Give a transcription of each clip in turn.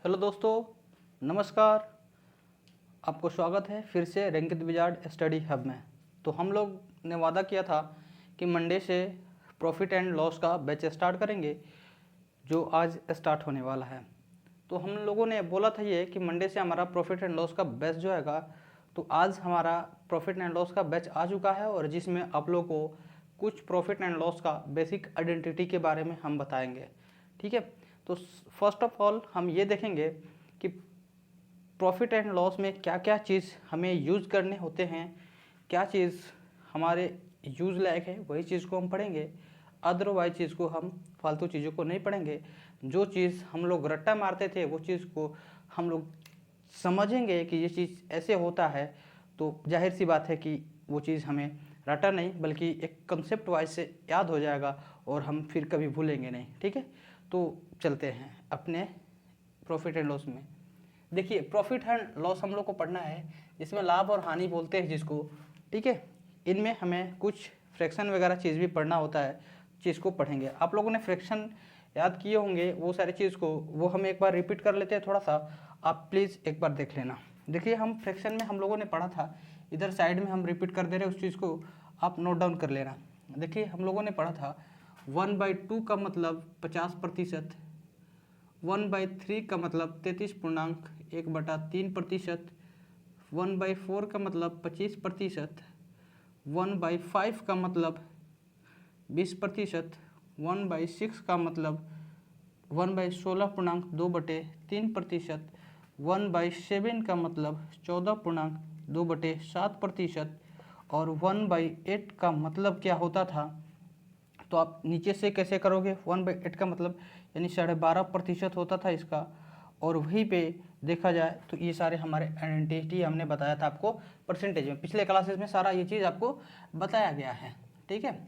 Hello दोस्तों, नमस्कार। आपको स्वागत है फिर से रंकित विजार्ड स्टडी हब में। तो हम लोग ने वादा किया था कि मंडे से प्रॉफिट एंड लॉस का बैच स्टार्ट करेंगे, जो आज स्टार्ट होने वाला है। तो हम लोगों ने बोला था ये कि मंडे से हमारा प्रॉफिट एंड लॉस का बैच जो हैगा, तो आज हमारा प्रॉफिट एंड लॉस का बैच आ चुका है और जिसमें आप लोगों को कुछ प्रॉफिट एंड लॉस का बेसिक आइडेंटिटी के बारे में हम बताएंगे। ठीक है, तो फर्स्ट ऑफ ऑल हम ये देखेंगे कि प्रॉफिट एंड लॉस में क्या क्या चीज़ हमें यूज़ करने होते हैं, क्या चीज़ हमारे यूज़ लायक है वही चीज़ को हम पढ़ेंगे, अदरवाइज चीज़ को हम फालतू चीज़ों को नहीं पढ़ेंगे। जो चीज़ हम लोग रट्टा मारते थे वो चीज़ को हम लोग समझेंगे कि ये चीज़ ऐसे होता है, तो जाहिर सी बात है कि वो चीज़ हमें रटा नहीं बल्कि एक कंसेप्ट वाइज से याद हो जाएगा और हम फिर कभी भूलेंगे नहीं। ठीक है, तो चलते हैं अपने प्रॉफिट एंड लॉस में। देखिए, प्रॉफिट एंड लॉस हम लोग को पढ़ना है, जिसमें लाभ और हानि बोलते हैं जिसको। ठीक है, इनमें हमें कुछ फ्रैक्शन वगैरह चीज़ भी पढ़ना होता है, चीज़ को पढ़ेंगे। आप लोगों ने फ्रैक्शन याद किए होंगे, वो सारी चीज़ को वो हम एक बार रिपीट कर लेते हैं थोड़ा सा, आप प्लीज़ एक बार देख लेना। देखिए, हम फ्रैक्शन में हम लोगों ने पढ़ा था, इधर साइड में हम रिपीट कर दे रहे हैं उस चीज़ को, आप नोट डाउन कर लेना। देखिए, हम लोगों ने पढ़ा था 1/2 का मतलब 50%, 1/3 का मतलब 33.1/3%, 1/4 का मतलब 25%, 1/5 का मतलब 20%, 1/6 का मतलब 1/16.2/3%, 1/7 का मतलब 14.2/7% और 1/8 का मतलब क्या होता था। तो आप नीचे से कैसे करोगे, 1/8 का मतलब यानी 12.5% होता था इसका। और वहीं पे देखा जाए तो ये सारे हमारे आइडेंटिटी हमने बताया था आपको परसेंटेज में, पिछले क्लासेस में सारा ये चीज़ आपको बताया गया है। ठीक है,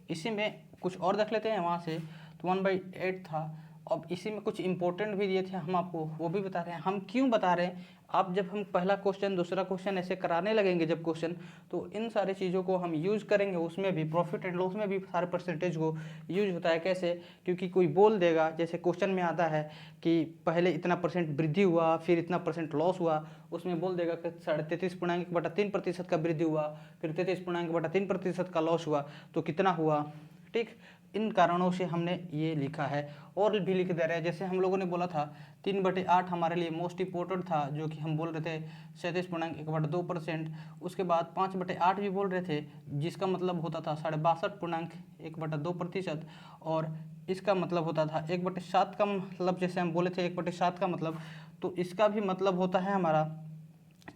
इसी में कुछ और देख लेते हैं वहाँ से। तो 1/8 था। अब इसी में कुछ इंपॉर्टेंट भी दिए थे हम आपको, वो भी बता रहे हैं। हम क्यों बता रहे हैं, आप जब हम पहला क्वेश्चन दूसरा क्वेश्चन ऐसे कराने लगेंगे जब क्वेश्चन, तो इन सारी चीज़ों को हम यूज़ करेंगे। उसमें भी प्रॉफिट एंड लॉस में भी सारे परसेंटेज को यूज होता है। कैसे, क्योंकि कोई बोल देगा, जैसे क्वेश्चन में आता है कि पहले इतना % वृद्धि हुआ फिर इतना % लॉस हुआ, उसमें बोल देगा कि 33.3% का वृद्धि हुआ फिर 33.3% का लॉस हुआ, तो कितना हुआ। ठीक, इन कारणों से हमने ये लिखा है और भी लिख दे रहे हैं। जैसे हम लोगों ने बोला था 3/8 हमारे लिए मोस्ट इंपॉर्टेंट था, जो कि हम बोल रहे थे 37.1/2%। उसके बाद 5/8 भी बोल रहे थे, जिसका मतलब होता था 62.1/2%। और इसका मतलब होता था 1/7 का मतलब, जैसे हम बोले थे 1/7 का मतलब, तो इसका भी मतलब होता है हमारा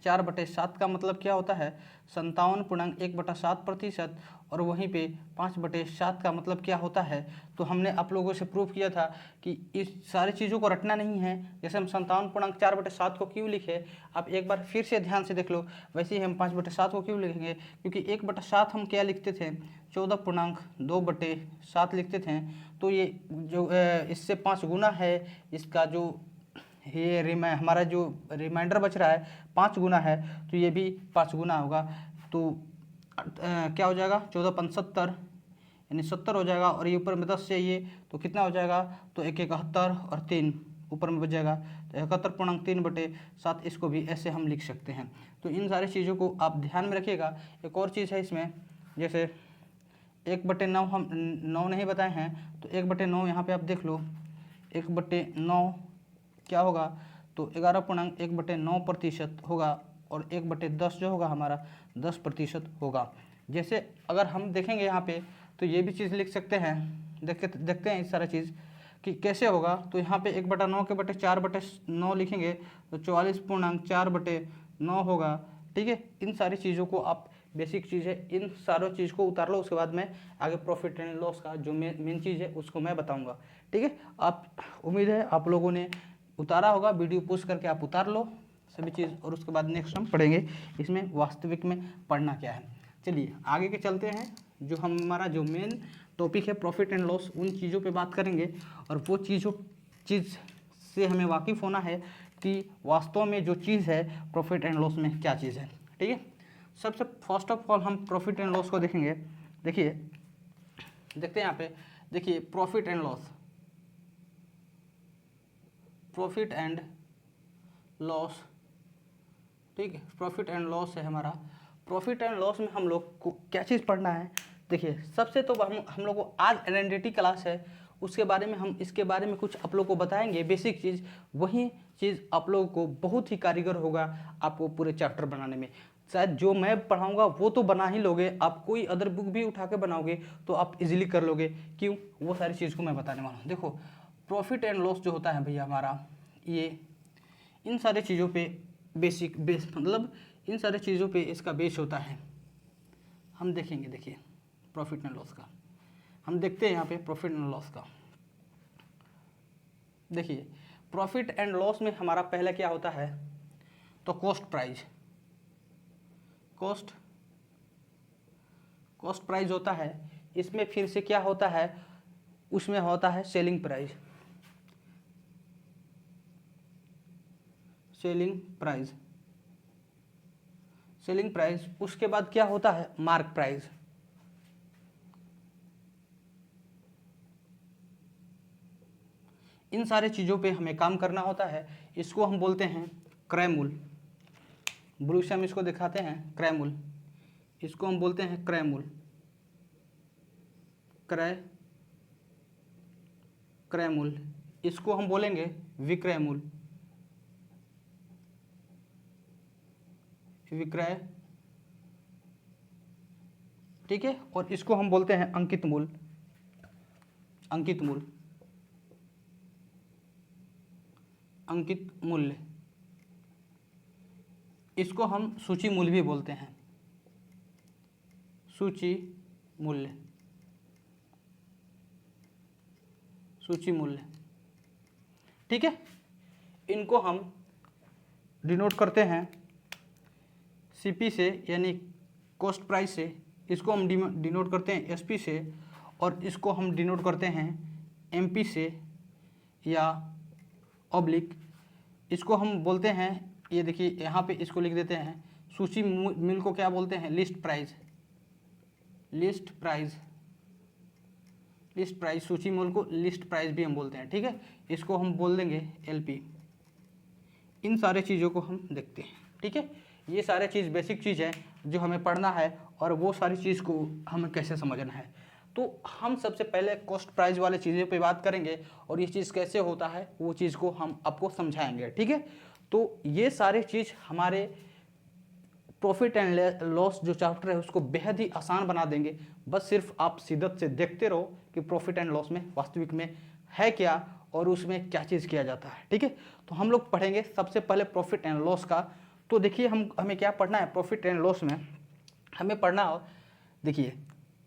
4/7 का मतलब क्या होता है 57.1/7%। और वहीं पे 5/7 का मतलब क्या होता है, तो हमने आप लोगों से प्रूव किया था कि इस सारी चीज़ों को रटना नहीं है। जैसे हम 57.4/7 को क्यों लिखे, आप एक बार फिर से ध्यान से देख लो। वैसे ही हम 5/7 को क्यों लिखेंगे, क्योंकि 1/7 हम क्या लिखते थे 14.2/7 लिखते थे। तो ये जो इससे 5 गुना है, इसका जो ये हमारा जो रिमाइंडर बच रहा है 5 गुना है, तो ये भी 5 गुना होगा। तो क्या हो जाएगा 14×5 = 70, यानी 70 हो जाएगा। और ये ऊपर में 10 चाहिए तो कितना हो जाएगा, तो 171 और 3 ऊपर में बच जाएगा, तो 71.3/7। इसको भी ऐसे हम लिख सकते हैं। तो इन सारी चीज़ों को आप ध्यान में रखिएगा। एक और चीज़ है इसमें, जैसे 1/9 हम 9 नहीं बताए हैं, तो 1/9 यहाँ पे आप देख लो, 1/9 क्या होगा, तो 11.1/9% होगा। और 1/10 जो होगा हमारा 10% होगा। जैसे अगर हम देखेंगे यहाँ पे, तो ये भी चीज़ लिख सकते हैं। देखते हैं इस सारा चीज़ कि कैसे होगा। तो यहाँ पे 1/9 के बटे 4/9 लिखेंगे तो 44.4/9 होगा। ठीक है, इन सारी चीज़ों को आप, बेसिक चीज़ है, इन सारों चीज़ को उतार लो। उसके बाद मैं आगे प्रॉफिट एंड लॉस का जो मेन चीज़ है उसको मैं बताऊंगा। ठीक है, आप, उम्मीद है आप लोगों ने उतारा होगा, वीडियो पोस्ट करके आप उतार लो सभी चीज़। और उसके बाद नेक्स्ट हम पढ़ेंगे इसमें वास्तविक में पढ़ना क्या है। चलिए आगे के चलते हैं। जो हमारा जो मेन टॉपिक है प्रॉफिट एंड लॉस, उन चीज़ों पे बात करेंगे। और वो चीज़ से हमें वाकिफ़ होना है कि वास्तव में जो चीज़ है प्रॉफिट एंड लॉस में क्या चीज़ है। ठीक है, सबसे फर्स्ट ऑफ ऑल हम प्रॉफिट एंड लॉस को देखेंगे। देखिए, देखते हैं यहाँ पे, देखिए profit and loss, profit and loss, ठीक है, प्रॉफिट एंड लॉस है हमारा। प्रॉफिट एंड लॉस में हम लोग को क्या चीज़ पढ़ना है, देखिए सबसे तो हम लोग को आज आइडेंटिटी क्लास है, उसके बारे में हम इसके बारे में कुछ आप लोग को बताएंगे बेसिक चीज़, वही चीज़ आप लोगों को बहुत ही कारीगर होगा आपको पूरे चैप्टर बनाने में। शायद जो मैं पढ़ाऊंगा वो तो बना ही लोगे, आप कोई अदर बुक भी उठा के बनाओगे तो आप इजीली कर लोगे, क्यों, वो सारी चीज़ को मैं बताने वाला हूँ। देखो प्रॉफिट एंड लॉस जो होता है भैया हमारा, ये इन सारी चीज़ों पे बेस मतलब इन सारी चीज़ों पे इसका बेस होता है। हम देखेंगे, देखिए प्रॉफिट एंड लॉस का हम देखते हैं यहाँ पे प्रॉफिट एंड लॉस का। देखिए प्रॉफिट एंड लॉस में हमारा पहले क्या होता है, तो कॉस्ट प्राइस, कॉस्ट प्राइस होता है। इसमें फिर से क्या होता है, उसमें होता है सेलिंग प्राइस, सेलिंग प्राइस। उसके बाद क्या होता है, मार्क प्राइस। इन सारे चीज़ों पे हमें काम करना होता है। इसको हम बोलते हैं क्रय मूल्य, ब्लू से हम इसको दिखाते हैं क्रय मूल्य, इसको हम बोलते हैं क्रय मूल्य, क्रय मूल्य। इसको हम बोलेंगे विक्रय मूल्य, विक्रय, ठीक है। और इसको हम बोलते हैं अंकित मूल्य, अंकित मूल्य, अंकित मूल्य। इसको हम सूची मूल्य भी बोलते हैं, सूची मूल्य, सूची मूल्य, ठीक है। इनको हम डिनोट करते हैं सीपी से, यानी कॉस्ट प्राइस से। इसको हम डिनोट करते हैं एसपी से, और इसको हम डिनोट करते हैं एमपी से या ऑब्लिक। इसको हम बोलते हैं, ये देखिए यहाँ पे इसको लिख देते हैं, सूची मूल्य को क्या बोलते हैं, list price, list price, list price. सूची मूल्य को लिस्ट प्राइस भी हम बोलते हैं, ठीक है। इसको हम बोल देंगे एलपी। इन सारे चीज़ों को हम देखते हैं, ठीक है। ये सारे चीज़ बेसिक चीज़ है जो हमें पढ़ना है, और वो सारी चीज़ को हमें कैसे समझना है। तो हम सबसे पहले कॉस्ट प्राइस वाले चीज़ों पे बात करेंगे, और ये चीज़ कैसे होता है वो चीज़ को हम आपको समझाएंगे, ठीक है। तो ये सारे चीज़ हमारे प्रॉफिट एंड लॉस जो चैप्टर है उसको बेहद ही आसान बना देंगे। बस सिर्फ आप शिद्दत से देखते रहो कि प्रॉफिट एंड लॉस में वास्तविक में है क्या और उसमें क्या चीज़ किया जाता है, ठीक है। तो हम लोग पढ़ेंगे सबसे पहले प्रॉफिट एंड लॉस का। तो देखिए हमें क्या पढ़ना है प्रॉफिट एंड लॉस में, हमें पढ़ना हो, देखिए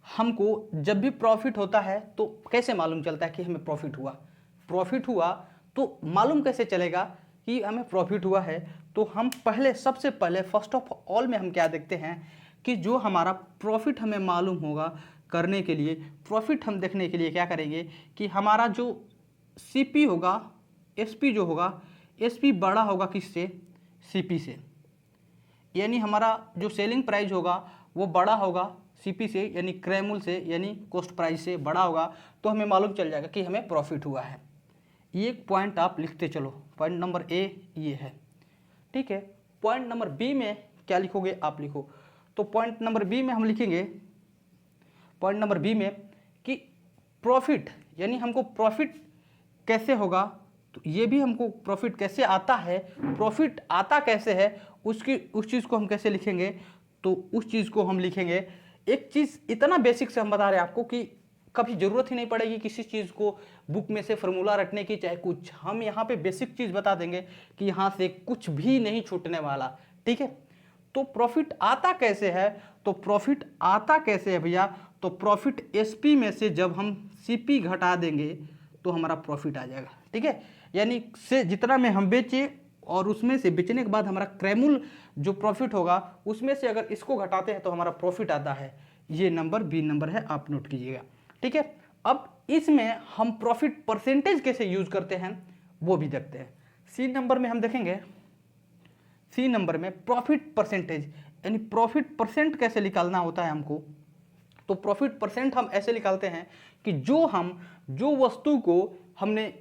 हमको जब भी प्रॉफिट होता है तो कैसे मालूम चलता है कि हमें प्रॉफिट हुआ, प्रॉफिट हुआ तो मालूम कैसे चलेगा कि हमें प्रॉफिट हुआ है। तो हम पहले सबसे पहले फर्स्ट ऑफ ऑल में हम क्या देखते हैं कि जो हमारा प्रॉफिट हमें मालूम होगा करने के लिए, प्रॉफिट हम देखने के लिए क्या करेंगे कि हमारा जो सीपी होगा, एसपी जो होगा, एसपी बड़ा होगा किससे, सीपी से। यानी हमारा जो सेलिंग प्राइस होगा वो बड़ा होगा सीपी से, यानी क्रय मूल्य से, यानी कॉस्ट प्राइस से बड़ा होगा, तो हमें मालूम चल जाएगा कि हमें प्रॉफिट हुआ है। ये पॉइंट आप लिखते चलो, पॉइंट नंबर ए ये है, ठीक है। पॉइंट नंबर बी में क्या लिखोगे, आप लिखो। तो पॉइंट नंबर बी में हम लिखेंगे, पॉइंट नंबर बी में कि प्रॉफिट, यानी हमको प्रॉफिट कैसे होगा, तो ये भी हमको प्रॉफिट कैसे आता है, प्रॉफिट आता कैसे है, उस चीज़ को हम कैसे लिखेंगे। तो उस चीज़ को हम लिखेंगे, एक चीज़ इतना बेसिक से हम बता रहे हैं आपको कि कभी ज़रूरत ही नहीं पड़ेगी किसी चीज़ को बुक में से फार्मूला रटने की, चाहे कुछ, हम यहाँ पे बेसिक चीज़ बता देंगे कि यहाँ से कुछ भी नहीं छूटने वाला, ठीक है। तो प्रॉफिट आता कैसे है, तो प्रॉफिट आता कैसे है भैया, तो प्रॉफिट एसपी में से जब हम सीपी घटा देंगे तो हमारा प्रॉफिट आ जाएगा, ठीक है। यानी से जितना में हम बेचे और उसमें से बेचने के बाद हमारा क्रय मूल्य जो प्रॉफिट होगा उसमें से अगर इसको घटाते हैं तो हमारा प्रॉफिट आता है। ये नंबर बी नंबर है, आप नोट कीजिएगा, ठीक है। अब इसमें हम प्रॉफिट परसेंटेज कैसे यूज करते हैं वो भी देखते हैं। सी नंबर में हम देखेंगे, सी नंबर में प्रॉफिट परसेंटेज, यानी प्रॉफिट परसेंट कैसे निकालना होता है हमको। तो प्रॉफिट परसेंट हम ऐसे निकालते हैं कि जो वस्तु को हमने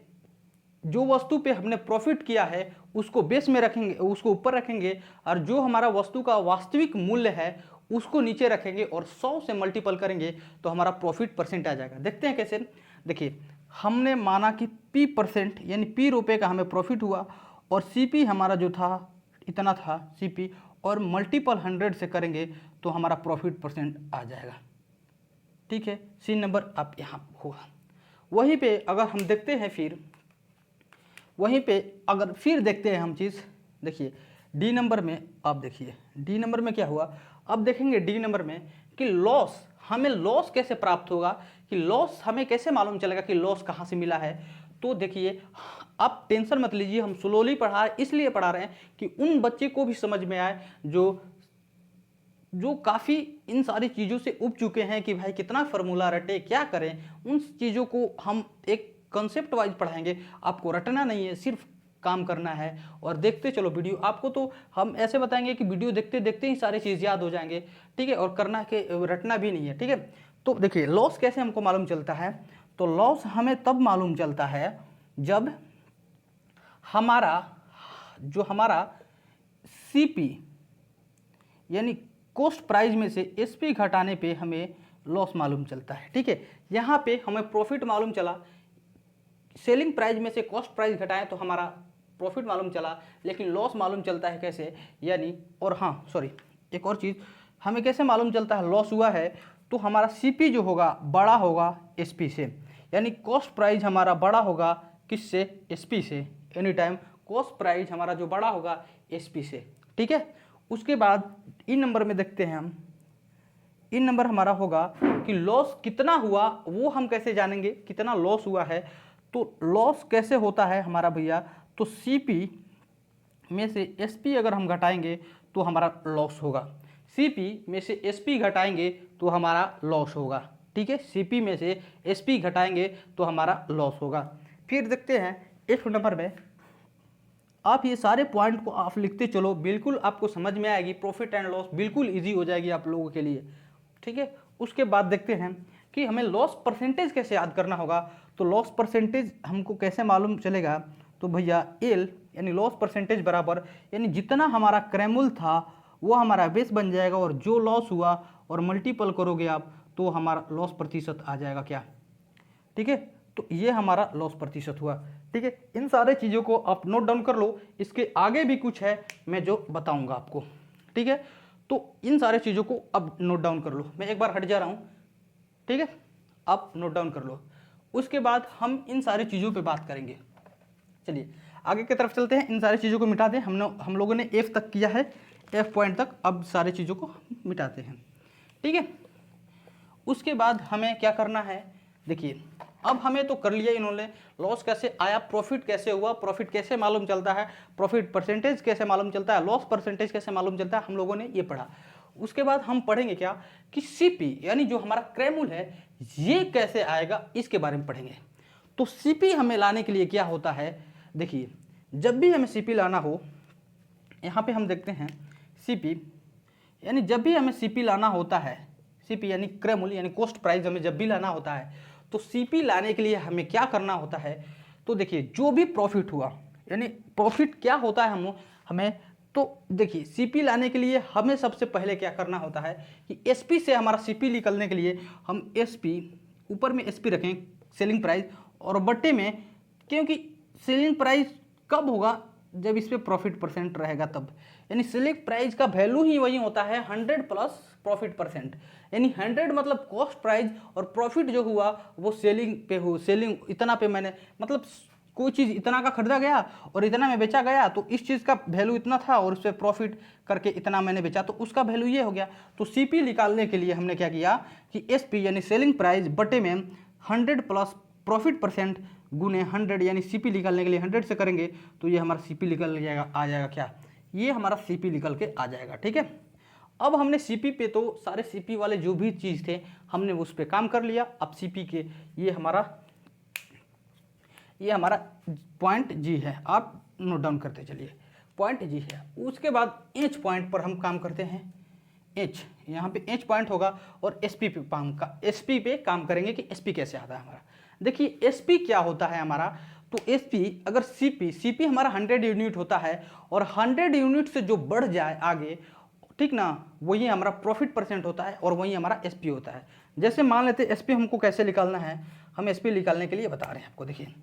जो वस्तु पे हमने प्रॉफिट किया है उसको बेस में रखेंगे, उसको ऊपर रखेंगे, और जो हमारा वस्तु का वास्तविक मूल्य है उसको नीचे रखेंगे और 100 से मल्टीपल करेंगे तो हमारा प्रॉफिट परसेंट आ जाएगा। देखते हैं कैसे। देखिए, हमने माना कि P परसेंट यानी P रुपये का हमें प्रॉफिट हुआ और CP हमारा जो था इतना था CP, और मल्टीपल 100 से करेंगे तो हमारा प्रॉफिट परसेंट आ जाएगा। ठीक है, सी नंबर आप यहाँ होगा। वहीं पे अगर हम देखते हैं फिर देखते हैं हम चीज़, देखिए डी नंबर में, आप देखिए डी नंबर में क्या हुआ। अब देखेंगे डी नंबर में कि लॉस, हमें लॉस कैसे प्राप्त होगा, कि लॉस हमें कैसे मालूम चलेगा कि लॉस कहाँ से मिला है। तो देखिए, आप टेंशन मत लीजिए, हम स्लोली इसलिए पढ़ा रहे हैं कि उन बच्चे को भी समझ में आए जो काफ़ी इन सारी चीज़ों से उब चुके हैं कि भाई कितना फार्मूला रटे, क्या करें। उन चीज़ों को हम एक कंसेप्ट वाइज पढ़ाएंगे, आपको रटना नहीं है, सिर्फ काम करना है और देखते चलो वीडियो। आपको तो हम ऐसे बताएंगे कि वीडियो देखते देखते ही सारी चीज़ याद हो जाएंगे, ठीक है, और करना के रटना भी नहीं है, ठीक है। तो देखिए, लॉस कैसे हमको मालूम चलता है, तो लॉस हमें तब मालूम चलता है जब हमारा CP यानी कॉस्ट प्राइस में से SP घटाने पे हमें लॉस मालूम चलता है, ठीक है। यहाँ पे हमें प्रॉफिट मालूम चला, सेलिंग प्राइस में से कॉस्ट प्राइस घटाएं तो हमारा प्रॉफिट मालूम चला, लेकिन लॉस मालूम चलता है कैसे, यानी, और हाँ सॉरी एक और चीज़, हमें कैसे मालूम चलता है लॉस हुआ है, तो हमारा CP जो होगा बड़ा होगा SP से, यानी कॉस्ट प्राइस हमारा बड़ा होगा किससे, SP से। एनी टाइम कॉस्ट प्राइस हमारा जो बड़ा होगा SP से, ठीक है। उसके बाद इन नंबर में देखते हैं हम, इन नंबर हमारा होगा कि लॉस कितना हुआ, वो हम कैसे जानेंगे कितना लॉस हुआ है। तो लॉस कैसे होता है हमारा भैया, तो CP में से SP अगर हम घटाएंगे तो हमारा लॉस होगा, CP में से SP घटाएंगे तो हमारा लॉस होगा, ठीक है। CP में से SP घटाएंगे तो हमारा लॉस होगा। फिर देखते हैं एक नंबर में, आप ये सारे पॉइंट को आप लिखते चलो, बिल्कुल आपको समझ में आएगी, प्रॉफिट एंड लॉस बिल्कुल इजी हो जाएगी आप लोगों के लिए, ठीक है। उसके बाद देखते हैं कि हमें लॉस परसेंटेज कैसे याद करना होगा। तो लॉस परसेंटेज हमको कैसे मालूम चलेगा, तो भैया L यानी लॉस परसेंटेज बराबर, यानी जितना हमारा क्रैमुल था वो हमारा बेस बन जाएगा, और जो लॉस हुआ और मल्टीपल करोगे आप तो हमारा लॉस प्रतिशत आ जाएगा क्या, ठीक है। तो ये हमारा लॉस प्रतिशत हुआ, ठीक है। इन सारे चीज़ों को आप नोट डाउन कर लो, इसके आगे भी कुछ है मैं जो बताऊंगा आपको, ठीक है। तो इन सारे चीज़ों को अब नोट डाउन कर लो, मैं एक बार हट जा रहा हूँ, ठीक है, आप नोट डाउन कर लो। उसके बाद हम इन सारी चीज़ों पे बात करेंगे। चलिए आगे की तरफ चलते हैं, इन सारी चीज़ों को मिटा दें। हम लोगों ने F तक किया है, F पॉइंट तक, अब सारी चीज़ों को मिटाते हैं, ठीक है। उसके बाद हमें क्या करना है, देखिए अब हमें तो कर लिया इन्होंने, लॉस कैसे आया, प्रॉफिट कैसे हुआ, प्रॉफिट कैसे मालूम चलता है, प्रॉफिट परसेंटेज कैसे मालूम चलता है, लॉस परसेंटेज कैसे मालूम चलता है, हम लोगों ने ये पढ़ा। उसके बाद हम पढ़ेंगे क्या कि CP यानी जो हमारा क्रैमुल है ये कैसे आएगा, इसके बारे में पढ़ेंगे। तो CP हमें लाने के लिए क्या होता है, देखिए जब भी हमें CP लाना हो, यहाँ पे हम देखते हैं CP यानी जब भी हमें CP लाना होता है, CP यानी क्रैमुल यानी कॉस्ट प्राइस हमें जब भी लाना होता है, तो CP लाने के लिए हमें क्या करना होता है। तो देखिए जो भी प्रॉफिट हुआ, यानी प्रॉफिट क्या होता है हमें, तो देखिए CP लाने के लिए हमें सबसे पहले क्या करना होता है कि SP से हमारा CP निकलने के लिए हम SP ऊपर में SP रखें सेलिंग प्राइस, और बट्टे में, क्योंकि सेलिंग प्राइस कब होगा जब इस पर प्रॉफिट परसेंट रहेगा तब, यानी सेलिंग प्राइस का वैल्यू ही वही होता है 100 प्लस प्रॉफिट परसेंट, यानी 100 मतलब कॉस्ट प्राइस और प्रॉफिट जो हुआ वो सेलिंग पे हो, सेलिंग इतना पे मैंने, मतलब कोई चीज़ इतना का खरीदा गया और इतना में बेचा गया, तो इस चीज़ का वैल्यू इतना था और उस पर प्रॉफिट करके इतना मैंने बेचा, तो उसका वैल्यू ये हो गया। तो CP निकालने के लिए हमने क्या किया कि SP यानी सेलिंग प्राइस बटे में 100 प्लस प्रॉफिट परसेंट गुने 100, यानी CP निकालने के लिए 100 से करेंगे तो ये हमारा CP निकल जाएगा, आ जाएगा क्या, ये हमारा CP निकल के आ जाएगा, ठीक है। अब हमने CP पे तो सारे CP वाले जो भी चीज़ थे हमने उस पर काम कर लिया। अब CP के ये हमारा पॉइंट G है, आप नोट डाउन करते चलिए, पॉइंट G है। उसके बाद H पॉइंट पर हम काम करते हैं, H यहाँ पे H पॉइंट होगा और SP पे काम करेंगे कि SP कैसे आता है हमारा। देखिए SP क्या होता है हमारा, तो एसपी अगर सीपी हमारा 100 यूनिट होता है और 100 यूनिट से जो बढ़ जाए आगे, ठीक ना, वही हमारा प्रॉफिट परसेंट होता है और वही हमारा एसपी होता है। जैसे मान लेते हैं एसपी हमको कैसे निकालना है, हम एसपी निकालने के लिए बता रहे हैं आपको। देखिए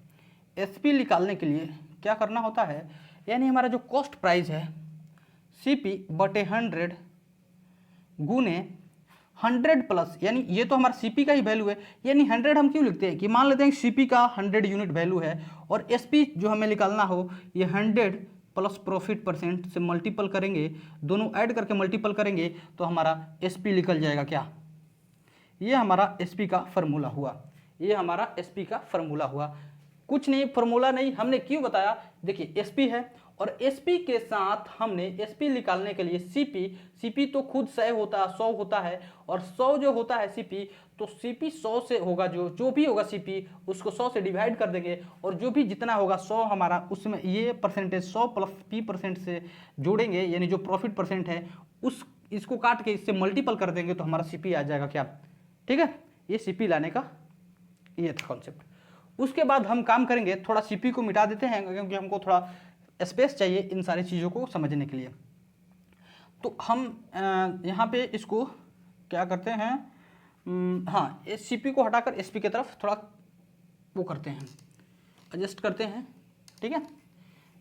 एसपी निकालने के लिए क्या करना होता है, यानी हमारा जो कॉस्ट प्राइस है सीपी बटे 100 गुने 100 प्लस, यानी ये तो हमारा सीपी का ही वैल्यू है, यानी 100 हम क्यों लिखते हैं कि मान लेते हैं सीपी का 100 यूनिट वैल्यू है और एसपी जो हमें निकालना हो ये 100 प्लस प्रॉफिट परसेंट से मल्टीपल करेंगे, दोनों ऐड करके मल्टीपल करेंगे तो हमारा एसपी निकल जाएगा। क्या ये हमारा एसपी का फार्मूला हुआ, ये हमारा एसपी का फार्मूला हुआ। कुछ नहीं, फार्मूला नहीं, हमने क्यों बताया, देखिए एसपी है और एसपी के साथ हमने एसपी निकालने के लिए सीपी तो खुद 100 होता है और 100 जो होता है सीपी, तो सीपी 100 से होगा, जो भी होगा सीपी उसको 100 से डिवाइड कर देंगे और जो भी जितना होगा 100 हमारा, उसमें ये परसेंटेज 100 प्लस पी परसेंट से जोड़ेंगे, यानी जो प्रॉफिट परसेंट है उस इसको काट के इससे मल्टीपल कर देंगे तो हमारा सीपी आ जाएगा। क्या ठीक है, ये सीपी लाने का ये था कॉन्सेप्ट। उसके बाद हम काम करेंगे, थोड़ा सीपी को मिटा देते हैं क्योंकि हमको थोड़ा स्पेस चाहिए इन सारी चीज़ों को समझने के लिए। तो हम यहाँ पे इसको क्या करते हैं, हाँ इस सीपी को हटाकर एसपी की तरफ थोड़ा वो करते हैं, एडजस्ट करते हैं। ठीक है,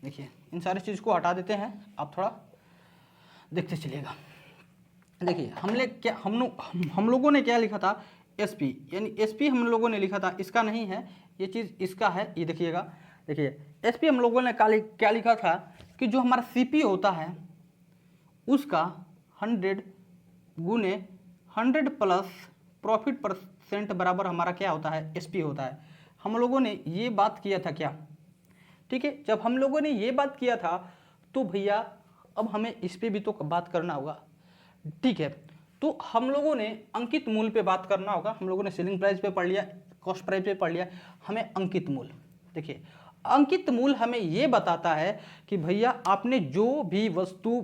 देखिए इन सारी चीज़ को हटा देते हैं, आप थोड़ा देखते चलिएगा। देखिए हम लोगों ने क्या लिखा था, एसपी, यानी एसपी हम लोगों ने लिखा था, इसका नहीं है ये चीज़, इसका है, ये देखिएगा। देखिए एसपी हम लोगों ने क्या लिखा था कि जो हमारा सीपी होता है उसका 100 गुने 100 प्लस प्रॉफिट परसेंट बराबर हमारा क्या होता है, एसपी होता है। हम लोगों ने ये बात किया था क्या, ठीक है। जब हम लोगों ने ये बात किया था तो भैया अब हमें इस पे भी तो बात करना होगा, ठीक है। तो हम लोगों ने अंकित मूल्य पे बात करना होगा। हम लोगों ने सेलिंग प्राइस पे पढ़ लिया, कॉस्ट प्राइस पे पढ़ लिया, हमें अंकित मूल्य। देखिए अंकित मूल्य हमें ये बताता है कि भैया आपने जो भी वस्तु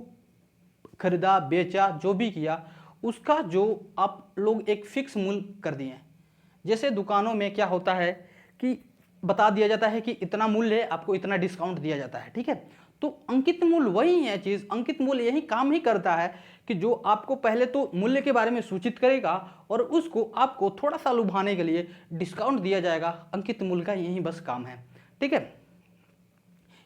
खरीदा, बेचा, जो भी किया, उसका जो आप लोग एक फिक्स मूल्य कर दिए हैं। जैसे दुकानों में क्या होता है कि बता दिया जाता है कि इतना मूल्य है, आपको इतना डिस्काउंट दिया जाता है, ठीक है। तो अंकित मूल्य वही है चीज़, अंकित मूल्य यही काम ही करता है कि जो आपको पहले तो मूल्य के बारे में सूचित करेगा और उसको आपको थोड़ा सा लुभाने के लिए डिस्काउंट दिया जाएगा। अंकित मूल्य का यही बस काम है, ठीक है।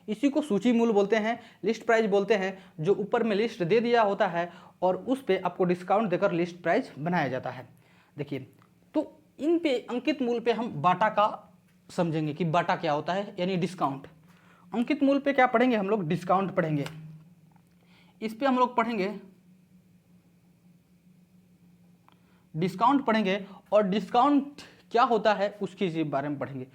इसी को सूची मूल्य बोलते हैं, लिस्ट प्राइस बोलते हैं। जो ऊपर में लिस्ट दे दिया होता है और उस पे आपको डिस्काउंट देकर लिस्ट प्राइस बनाया जाता है। देखिए तो इन पे अंकित मूल्य पे हम बाटा का समझेंगे कि बाटा क्या होता है, यानी डिस्काउंट। अंकित मूल्य पे क्या पढ़ेंगे हम लोग, डिस्काउंट पढ़ेंगे। इस पे हम लोग पढ़ेंगे डिस्काउंट पढ़ेंगे और डिस्काउंट क्या होता है उसके बारे में पढ़ेंगे।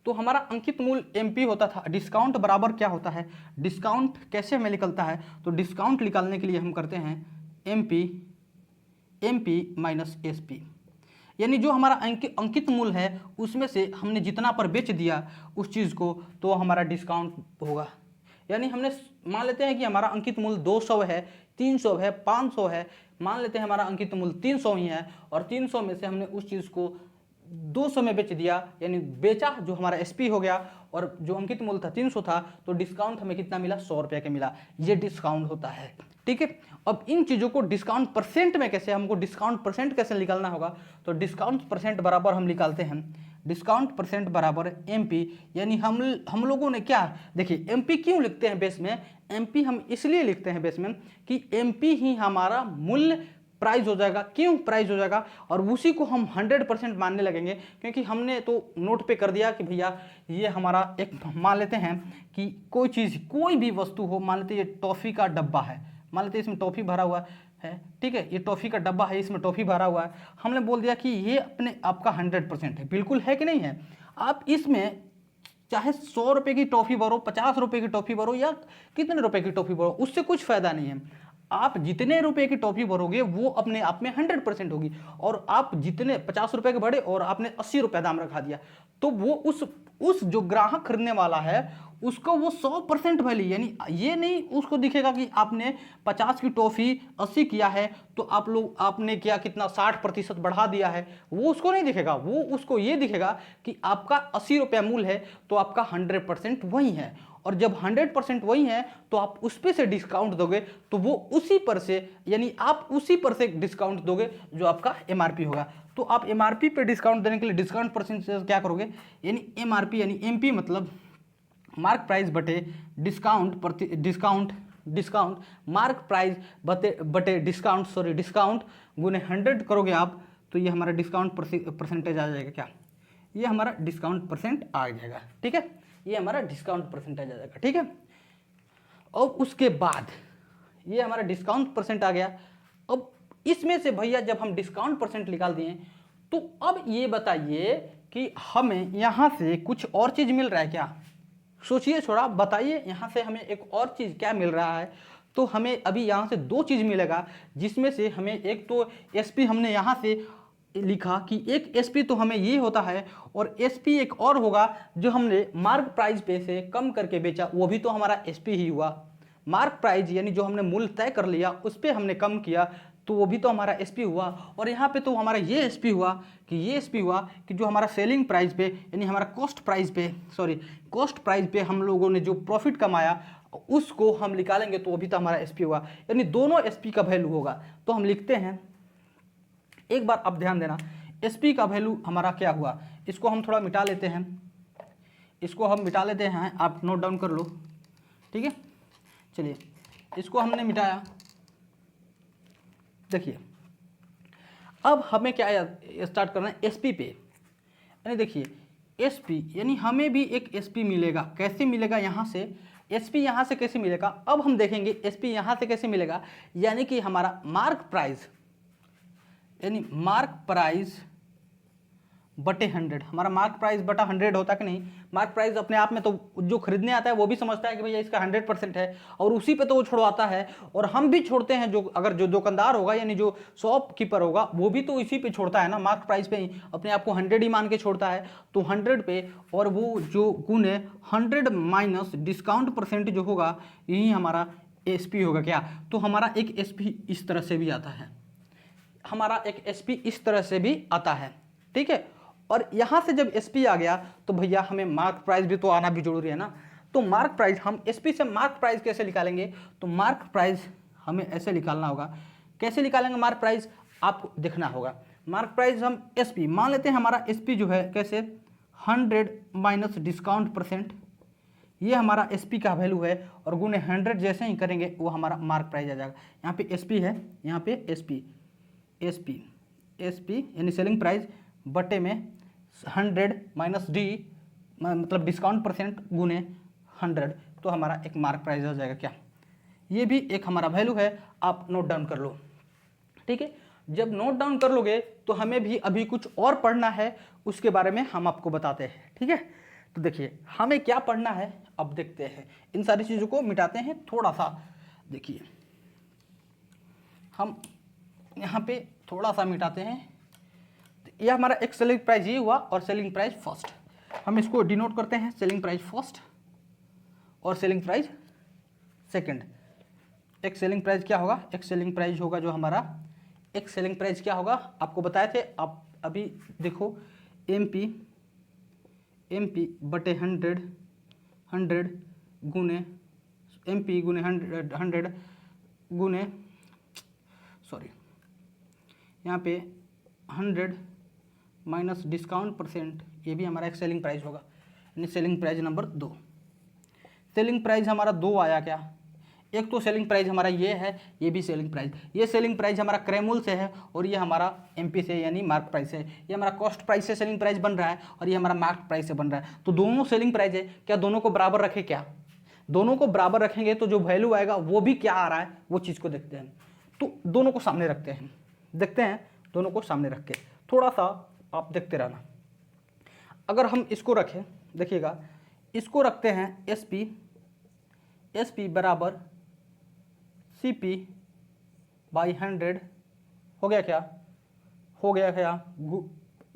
तो हमारा अंकित मूल्य एमपी होता था, डिस्काउंट बराबर क्या होता है, डिस्काउंट कैसे हमें निकलता है, तो डिस्काउंट निकालने के लिए हम करते हैं एमपी माइनस एसपी, यानी जो हमारा अंकित मूल्य है उसमें से हमने जितना पर बेच दिया उस चीज़ को तो हमारा डिस्काउंट होगा। यानी हमने मान लेते हैं कि हमारा अंकित मूल्य 200 है, 300 है, 500 है, मान लेते हैं हमारा अंकित मूल्य 300 ही है और 300 में से हमने उस चीज़ को 200 में बेच दिया, यानी बेचा, जो हमारा एसपी हो गया, और जो अंकित मूल्य था 300 था, तो डिस्काउंट हमें कितना मिला, 100 रुपये का मिला। ये डिस्काउंट होता है, ठीक है। अब इन चीज़ों को डिस्काउंट परसेंट में कैसे, हमको डिस्काउंट परसेंट कैसे निकालना होगा, तो डिस्काउंट परसेंट बराबर हम निकालते हैं डिस्काउंट परसेंट बराबर एमपी, यानी हम लोगों ने क्या, देखिए एमपी क्यों लिखते हैं बेस में, एमपी हम इसलिए लिखते हैं बेस में कि एमपी ही हमारा मूल्य प्राइस हो जाएगा। क्यों प्राइस हो जाएगा, और उसी को हम 100% मानने लगेंगे, क्योंकि हमने तो नोट पे कर दिया कि भैया ये हमारा एक, मान लेते हैं कि कोई चीज़, कोई भी वस्तु हो, मान लेते ये टॉफ़ी का डब्बा है, मान लेते इसमें टॉफ़ी भरा हुआ है, ठीक है, ये टॉफ़ी का डब्बा है, इसमें टॉफ़ी भरा हुआ है, हमने बोल दिया कि ये अपने आपका 100% है, बिल्कुल है कि नहीं है। आप इसमें चाहे 100 रुपये की टॉफ़ी भरो, 50 रुपये की टॉफ़ी भरो या कितने रुपए की टॉफ़ी भरो, उससे कुछ फ़ायदा नहीं है। आप जितने रुपए की टॉफ़ी भरोगे वो अपने आप में 100% होगी, और आप जितने 50 रुपये के भरे और आपने 80 रुपये दाम रखा दिया, तो वो उस जो ग्राहक खरीदने वाला है उसको वो 100% वैल्यू, यानी ये नहीं उसको दिखेगा कि आपने 50 की टॉफ़ी 80 किया है तो आपने क्या कितना 60% बढ़ा दिया है, वो उसको नहीं दिखेगा। वो उसको ये दिखेगा कि आपका 80 रुपया मूल्य है तो आपका 100% वही है, और जब 100% वही है तो आप उस पे से डिस्काउंट दोगे तो वो उसी पर से, यानी आप उसी पर से डिस्काउंट दोगे जो आपका एमआरपी होगा। तो आप एमआरपी पे डिस्काउंट देने के लिए डिस्काउंट परसेंटेज क्या करोगे, यानी एमआरपी यानी एमपी मतलब मार्क प्राइस बटे डिस्काउंट मार्क प्राइस बटे डिस्काउंट गुने 100 करोगे आप, तो ये हमारा डिस्काउंट परसेंटेज आ जाएगा। क्या ये हमारा डिस्काउंट परसेंट आ जाएगा, ठीक है, ये हमारा डिस्काउंट परसेंटेज आ जाएगा, ठीक है। और उसके बाद ये हमारा डिस्काउंट परसेंट आ गया। अब इसमें से भैया जब हम डिस्काउंट परसेंट निकाल दिए तो अब ये बताइए कि हमें यहाँ से कुछ और चीज़ मिल रहा है क्या? सोचिए थोड़ा, बताइए यहाँ से हमें एक और चीज़ क्या मिल रहा है। तो हमें अभी यहाँ से दो चीज़ मिलेगा, जिसमें से हमें एक तो एसपी हमने यहाँ से लिखा कि एक एसपी तो हमें ये होता है, और एसपी एक और होगा जो हमने मार्क प्राइस पे से कम करके बेचा, वो भी तो हमारा एसपी ही हुआ। मार्क प्राइस यानी जो हमने मूल्य तय कर लिया उस पर हमने कम किया तो वो भी तो हमारा एसपी हुआ। और यहाँ पे तो हमारा ये एसपी हुआ कि जो हमारा सेलिंग प्राइस पे यानी हमारा कॉस्ट प्राइस पे हम लोगों ने जो प्रॉफिट कमाया उसको हम निकालेंगे तो वो भी तो हमारा एसपी हुआ, यानी दोनों एसपी का वैल्यू होगा। तो हम लिखते हैं, एक बार आप ध्यान देना, एसपी का वैल्यू हमारा क्या हुआ, इसको हम थोड़ा मिटा लेते हैं, आप नोट डाउन कर लो, ठीक है। चलिए इसको हमने मिटाया, देखिए अब हमें क्या स्टार्ट करना है, एसपी पे, यानी देखिए एसपी यानी हमें भी एक एसपी मिलेगा। कैसे मिलेगा, यहाँ से एसपी यहाँ से कैसे मिलेगा, अब हम देखेंगे एसपी यहाँ से कैसे मिलेगा। यानी कि हमारा मार्क प्राइस बटे 100, हमारा मार्क प्राइस बटा 100 होता कि नहीं। मार्क प्राइस अपने आप में तो जो खरीदने आता है वो भी समझता है कि भैया इसका 100% है, और उसी पे तो वो छोड़वाता है, और हम भी छोड़ते हैं। अगर जो दुकानदार होगा यानी जो शॉपकीपर होगा वो भी तो इसी पे छोड़ता है ना, मार्क प्राइस पे ही अपने आप को 100 ही मान के छोड़ता है। तो 100 पे, और वो जो गुने 100 माइनस डिस्काउंट परसेंट जो होगा, यही हमारा एसपी होगा। क्या, तो हमारा एक एसपी इस तरह से भी आता है, ठीक है। और यहाँ से जब एसपी आ गया तो भैया हमें मार्क प्राइस भी तो आना भी जरूरी है ना। तो मार्क प्राइस, हम एसपी से मार्क प्राइस कैसे निकालेंगे, तो मार्क प्राइस हमें ऐसे निकालना होगा। कैसे निकालेंगे मार्क प्राइस, आपको देखना होगा। मार्क प्राइस हम एसपी मान लेते हैं, हमारा एसपी जो है कैसे 100 माइनस डिस्काउंट परसेंट, ये हमारा एसपी का वैल्यू है, और गुने 100 जैसे ही करेंगे वो हमारा मार्क प्राइस आ जाएगा। यहाँ पे एसपी है, यहाँ पे एसपी यानी सेलिंग प्राइस बटे में 100 माइनस डी मतलब डिस्काउंट परसेंट गुने 100, तो हमारा एक मार्क प्राइस आ जाएगा। क्या, ये भी एक हमारा वैल्यू है, आप नोट डाउन कर लो, ठीक है। जब नोट डाउन कर लोगे तो हमें भी अभी कुछ और पढ़ना है, उसके बारे में हम आपको बताते हैं, ठीक है। तो देखिए हमें क्या पढ़ना है, अब देखते हैं। इन सारी चीज़ों को मिटाते हैं थोड़ा सा। देखिए हम यहाँ पे थोड़ा सा मिटाते हैं। यह हमारा एक सेलिंग प्राइस ये हुआ, और सेलिंग प्राइस फर्स्ट, हम इसको डिनोट करते हैं, सेलिंग प्राइस फर्स्ट और सेलिंग प्राइस सेकंड। एक सेलिंग प्राइस क्या होगा, एक सेलिंग प्राइस होगा जो हमारा, एक सेलिंग प्राइस क्या होगा आपको बताए थे, आप अभी देखो, एमपी बटे 100 गुने एमपी गुने 100 गुने यहाँ पे 100 माइनस डिस्काउंट परसेंट, ये भी हमारा एक सेलिंग प्राइस होगा, यानी selling price number 2। Selling price हमारा 2 आया। क्या, एक तो सेलिंग प्राइस हमारा ये है, ये भी सेलिंग प्राइस, ये सेलिंग प्राइस हमारा क्रैमूल से है, और ये हमारा एमपी से यानी मार्क प्राइस से, ये हमारा कॉस्ट प्राइस से सेलिंग प्राइस बन रहा है, और ये हमारा मार्क प्राइस से बन रहा है। तो दोनों सेलिंग प्राइस है। क्या दोनों को बराबर रखें, क्या दोनों को बराबर रखेंगे तो जो वैल्यू आएगा वो भी क्या आ रहा है, वो चीज़ को देखते हैं। तो दोनों को सामने रखते हैं, दोनों को सामने रख के थोड़ा सा आप देखते रहना। अगर हम इसको रखें, देखिएगा इसको रखते हैं एसपी बराबर सीपी बाई 100 हो गया। क्या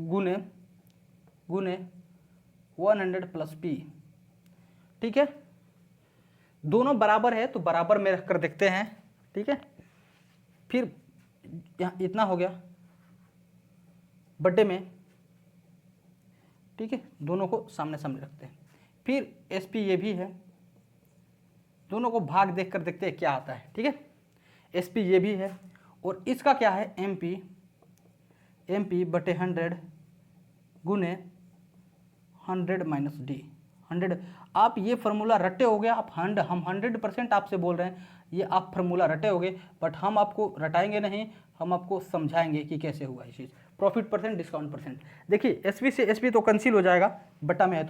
गुने 100 प्लस पी, ठीक है, दोनों बराबर है तो बराबर में रख कर देखते हैं, ठीक है। फिर यहाँ इतना हो गया बटे में, ठीक है, दोनों को सामने सामने रखते हैं। फिर एसपी ये भी है, दोनों को भाग देख कर देखते हैं क्या आता है, ठीक है। एसपी ये भी है और इसका क्या है एमपी, एमपी बटे 100 गुने 100 माइनस डी 100। आप ये फार्मूला रटे हो गया, आप हम 100% आपसे बोल रहे हैं, ये आप फार्मूला रटे होगे, बट हम आपको रटाएंगे नहीं, हम आपको समझाएंगे कि कैसे हुआ ये चीज़। प्रॉफिट परसेंट, डिस्काउंट परसेंट, देखिए एसपी से एसपी तो कैंसिल हो जाएगा, बटा में है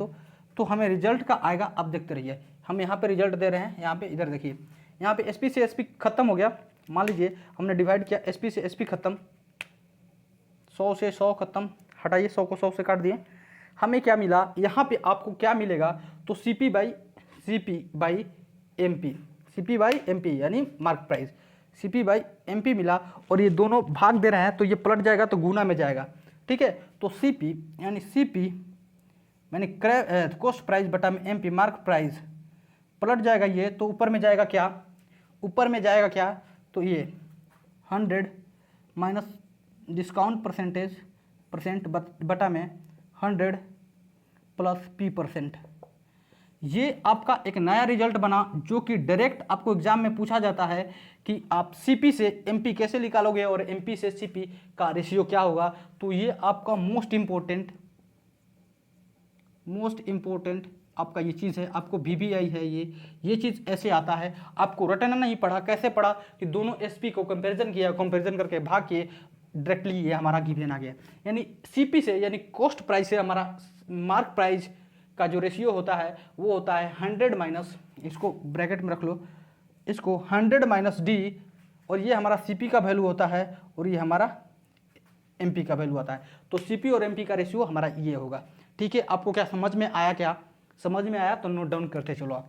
तो हमें रिजल्ट का आएगा। आप देखते रहिए, हम यहाँ पे रिजल्ट दे रहे हैं, यहाँ पे इधर देखिए, यहाँ पे एसपी से एसपी खत्म हो गया। मान लीजिए हमने डिवाइड किया, एसपी से एसपी खत्म, 100 से 100 खत्म, हटाइए 100 को 100 से काट दिए, हमें क्या मिला यहाँ पे आपको क्या मिलेगा, तो CP by MP, CP by MP यानी mark price, CP by MP मिला। और ये दोनों भाग दे रहे हैं तो ये पलट जाएगा तो गुना में जाएगा, ठीक है। तो सीपी यानी सीपी यानी कॉस्ट प्राइस बटा में एमपी मार्क प्राइस, पलट जाएगा ये तो ऊपर में जाएगा क्या, ऊपर में जाएगा क्या, तो ये 100 माइनस डिस्काउंट परसेंट बटा में 100 प्लस पी परसेंट। ये आपका एक नया रिजल्ट बना जो कि डायरेक्ट आपको एग्जाम में पूछा जाता है कि आप सीपी से एमपी कैसे निकालोगे और एमपी से सीपी का रेशियो क्या होगा। तो ये आपका मोस्ट इम्पोर्टेंट आपका ये चीज़ है, आपको VBI है ये चीज़ ऐसे आता है। आपको रटना नहीं पड़ा, कैसे पड़ा कि दोनों एसपी को कंपैरिजन किया, कंपैरिजन करके भाग किए, डायरेक्टली ये हमारा गिवन आ गया। यानी सीपी से यानी कॉस्ट प्राइस से हमारा मार्क प्राइस का जो रेशियो होता है वो होता है 100 माइनस, इसको ब्रैकेट में रख लो, इसको 100 माइनस डी, और ये हमारा सीपी का वैल्यू होता है और ये हमारा एमपी का वैल्यू आता है। तो सीपी और एमपी का रेशियो हमारा ये होगा, ठीक है। आपको क्या समझ में आया, क्या समझ में आया तो नोट डाउन करते चलो आप,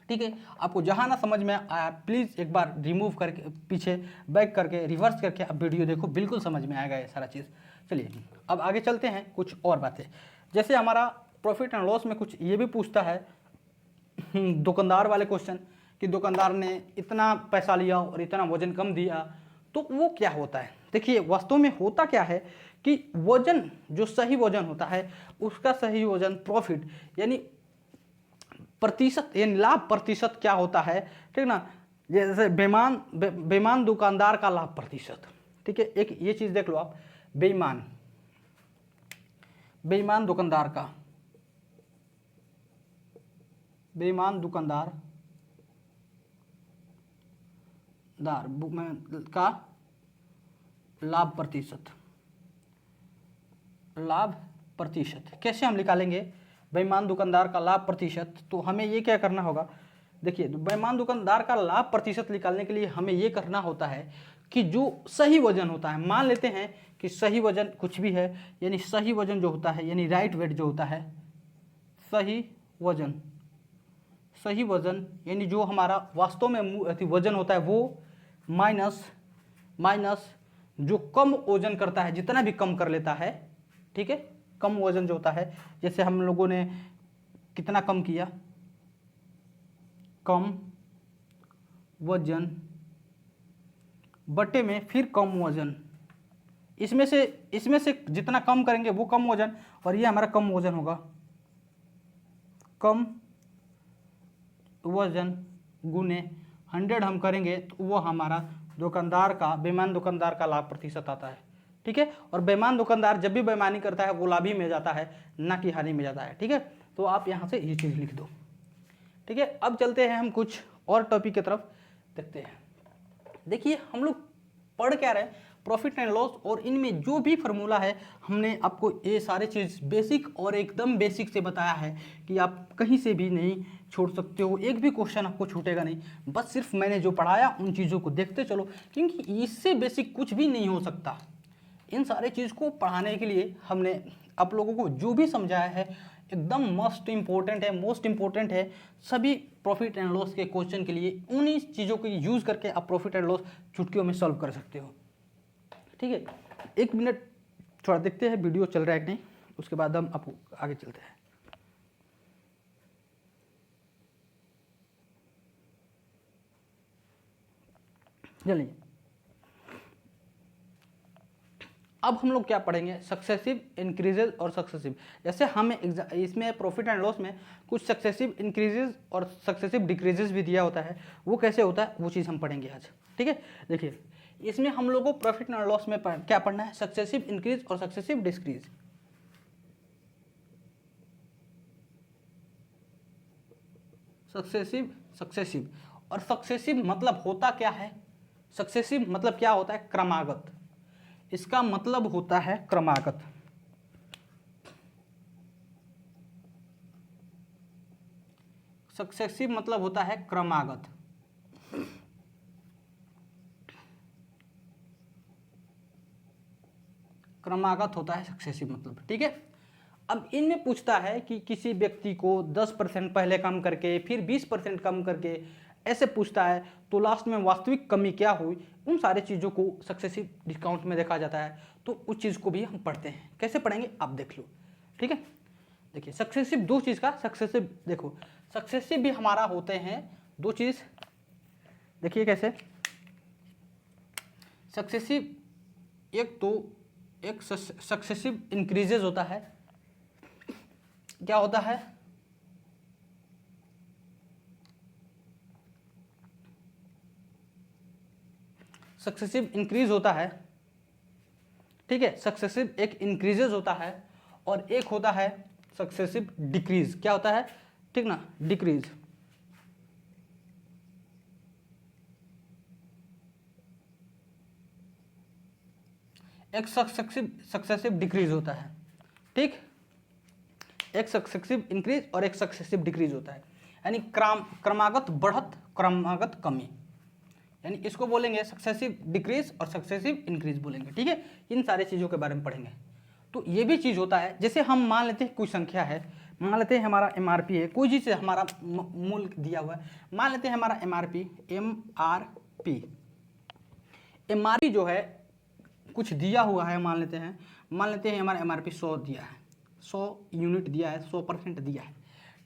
ठीक है। आपको जहाँ ना समझ में आया प्लीज़ एक बार रिमूव करके पीछे बैक करके रिवर्स करके आप वीडियो देखो, बिल्कुल समझ में आएगा ये सारा चीज़। चलिए अब आगे चलते हैं कुछ और बातें, जैसे हमारा प्रॉफिट एंड लॉस में कुछ ये भी पूछता है दुकानदार वाले क्वेश्चन कि दुकानदार ने इतना पैसा लिया और इतना वजन कम दिया, तो वो क्या होता है। देखिए वास्तव में होता क्या है कि वजन, जो सही वजन होता है उसका सही वजन प्रॉफिट यानी प्रतिशत यानी लाभ प्रतिशत क्या होता है, ठीक ना। जैसे बेईमान दुकानदार का लाभ प्रतिशत, ठीक है। एक ये चीज़ देख लो आप, बेईमान दुकानदार का लाभ प्रतिशत कैसे हम निकालेंगे बेईमान दुकानदार का लाभ प्रतिशत। तो हमें ये क्या करना होगा, देखिए बेईमान दुकानदार का लाभ प्रतिशत निकालने के लिए हमें ये करना होता है कि जो सही वजन होता है, मान लेते हैं कि सही वजन कुछ भी है, यानी सही वजन जो होता है यानी राइट वेट जो होता है, सही वजन यानी जो हमारा वास्तव में वजन होता है वो माइनस जो कम वजन करता है, जितना भी कम कर लेता है, ठीक है। कम वजन जो होता है, जैसे हम लोगों ने कितना कम किया, कम वजन बटे में फिर कम वजन, इसमें से जितना कम करेंगे वो कम वजन, और ये हमारा कम वजन होगा, कम वजन गुने 100 हम करेंगे तो वो हमारा बेईमान दुकानदार का लाभ प्रतिशत आता है, ठीक है। और बेईमान दुकानदार जब भी बेईमानी करता है वो लाभ ही में जाता है, ना कि हानि में जाता है, ठीक है। तो आप यहाँ से ये चीज़ लिख दो, ठीक है। अब चलते हैं हम कुछ और टॉपिक की तरफ देखते हैं। देखिए हम लोग पढ़ क्या रहे हैं, प्रॉफिट एंड लॉस, और इनमें जो भी फार्मूला है हमने आपको ये सारे चीज़ बेसिक और एकदम बेसिक से बताया है कि आप कहीं से भी नहीं छोड़ सकते हो, एक भी क्वेश्चन आपको छूटेगा नहीं। बस सिर्फ मैंने जो पढ़ाया उन चीज़ों को देखते चलो, क्योंकि इससे बेसिक कुछ भी नहीं हो सकता। इन सारे चीज़ को पढ़ाने के लिए हमने आप लोगों को जो भी समझाया है एकदम मोस्ट इम्पोर्टेंट है। सभी प्रॉफिट एंड लॉस के क्वेश्चन के लिए उन्हीं चीज़ों को यूज़ करके आप प्रॉफिट एंड लॉस चुटकियों में सॉल्व कर सकते हो, ठीक है। 1 मिनट थोड़ा देखते हैं वीडियो चल रहा है कि नहीं, उसके बाद हम आपको आगे चलते हैं। चलिए अब हम लोग क्या पढ़ेंगे, सक्सेसिव इंक्रीजेज और सक्सेसिव। जैसे हमें इसमें प्रॉफिट एंड लॉस में कुछ सक्सेसिव इंक्रीजेज और सक्सेसिव डिक्रीजेज भी दिया होता है, वो कैसे होता है वो चीज़ हम पढ़ेंगे आज। ठीक है, देखिए इसमें हम लोग को प्रॉफिट एंड लॉस में क्या पढ़ना है, सक्सेसिव इंक्रीज और सक्सेसिव डिक्रीज। सक्सेसिव और सक्सेसिव मतलब होता क्या है, सक्सेसिव मतलब क्या होता है, क्रमागत। इसका मतलब होता है क्रमागत। सक्सेसिव मतलब होता है क्रमागत। क्रमागत होता है सक्सेसिव मतलब। ठीक है, अब इनमें पूछता है कि किसी व्यक्ति को 10% पहले कम करके फिर 20% कम करके ऐसे पूछता है, तो लास्ट में वास्तविक कमी क्या हुई, उन सारे चीज़ों को सक्सेसिव डिस्काउंट में देखा जाता है। तो उस चीज़ को भी हम पढ़ते हैं, कैसे पढ़ेंगे आप देख लो। ठीक है, देखिए सक्सेसिव दो चीज़ का सक्सेसिव, देखो सक्सेसिव भी हमारा होते हैं दो चीज़, देखिए कैसे सक्सेसिव, एक तो एक सक्सेसिव इंक्रीजेज होता है, क्या होता है, सक्सेसिव इंक्रीज होता है। ठीक है, सक्सेसिव एक इंक्रीजेज होता है और एक होता है सक्सेसिव डिक्रीज। क्या होता है, ठीक ना, डिक्रीज। एक सक्सेसिव डिक्रीज होता है। ठीक, एक सक्सेसिव इंक्रीज और एक सक्सेसिव डिक्रीज होता है, यानी क्रमागत बढ़त क्रमागत कमी, यानी इसको बोलेंगे सक्सेसिव डिक्रीज और सक्सेसिव इंक्रीज बोलेंगे। ठीक है, इन सारी चीज़ों के बारे में पढ़ेंगे। तो ये भी चीज़ होता है, जैसे हम मान लेते हैं कोई संख्या है, मान लेते हैं हमारा MRP है, कोई चीज़ से हमारा मूल्य दिया हुआ है, मान लेते हैं हमारा MRP जो है कुछ दिया हुआ है, मान लेते हैं हमारा MRP 100 दिया है, 100 यूनिट दिया है, 100% दिया है।